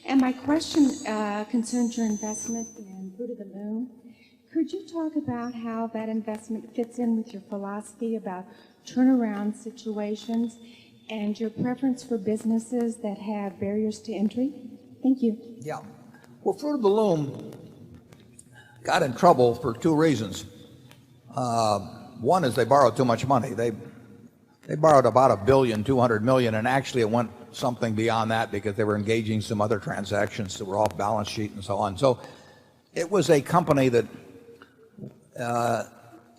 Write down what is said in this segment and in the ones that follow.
And my question concerns your investment in Fruit of the Loom. Could you talk about how that investment fits in with your philosophy about turnaround situations and your preference for businesses that have barriers to entry? Thank you. Yeah. Well, Fruit of the Loom got in trouble for two reasons. One is they borrowed too much money. They borrowed about $1,200,000,000, and actually it went something beyond that because they were engaging some other transactions that were off balance sheet and so on. So it was a company that,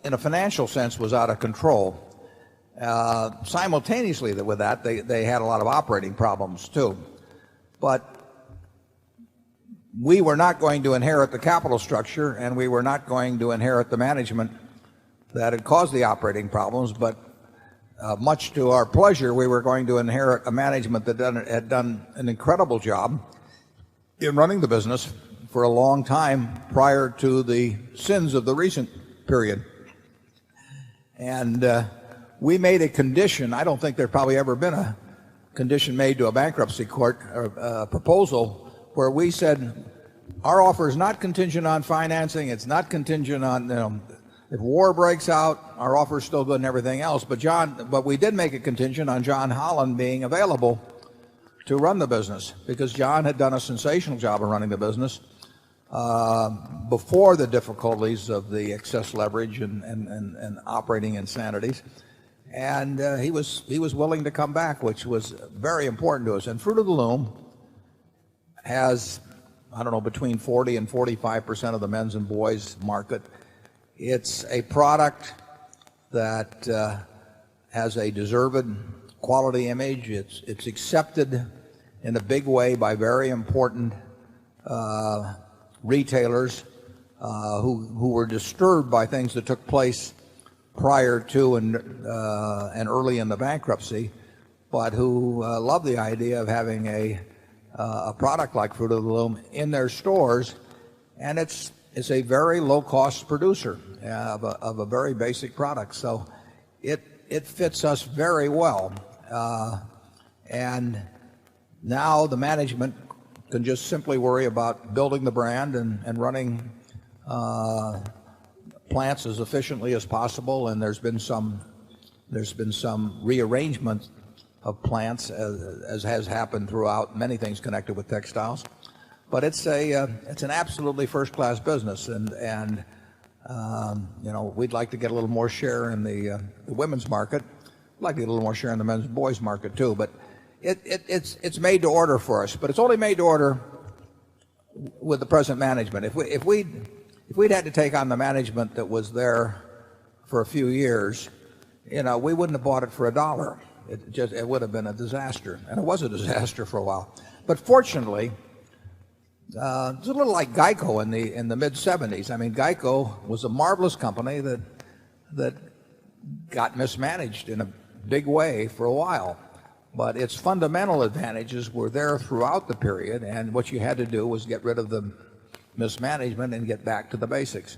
in a financial sense, was out of control. Simultaneously with that, they had a lot of operating problems too. But we were not going to inherit the capital structure, and we were not going to inherit the management that had caused the operating problems. But much to our pleasure, we were going to inherit a management that had done an incredible job in running the business for a long time prior to the sins of the recent period. And we made a condition. I don't think there's probably ever been a condition made to a bankruptcy court or a proposal where we said our offer is not contingent on financing. It's not contingent on, if war breaks out, our offer is still good and everything else. But we did make a contingent on John Holland being available to run the business, because John had done a sensational job of running the business before the difficulties of the excess leverage and operating insanities. And he was willing to come back, which was very important to us. And Fruit of the Loom has, I don't know, between 40 and 45% of the men's and boys market. It's a product that has a deserved quality image. It's accepted in a big way by very important retailers who were disturbed by things that took place prior to and early in the bankruptcy, but who love the idea of having a product like Fruit of the Loom in their stores. And it's a very low-cost producer of a very basic product. So it fits us very well. And now the management can just simply worry about building the brand and running plants as efficiently as possible. And there's been some rearrangement of plants, as has happened throughout many things connected with textiles. But it's an absolutely first-class business, and we'd like to get a little more share in the women's market. We'd like to get a little more share in the men's and boys market too. But it's made to order for us. But it's only made to order with the present management. If we'd had to take on the management that was there for a few years, we wouldn't have bought it for $1. It would have been a disaster, and it was a disaster for a while. But fortunately, it's a little like Geico in the mid-70s. I mean, Geico was a marvelous company that got mismanaged in a big way for a while. But its fundamental advantages were there throughout the period, and what you had to do was get rid of the mismanagement and get back to the basics.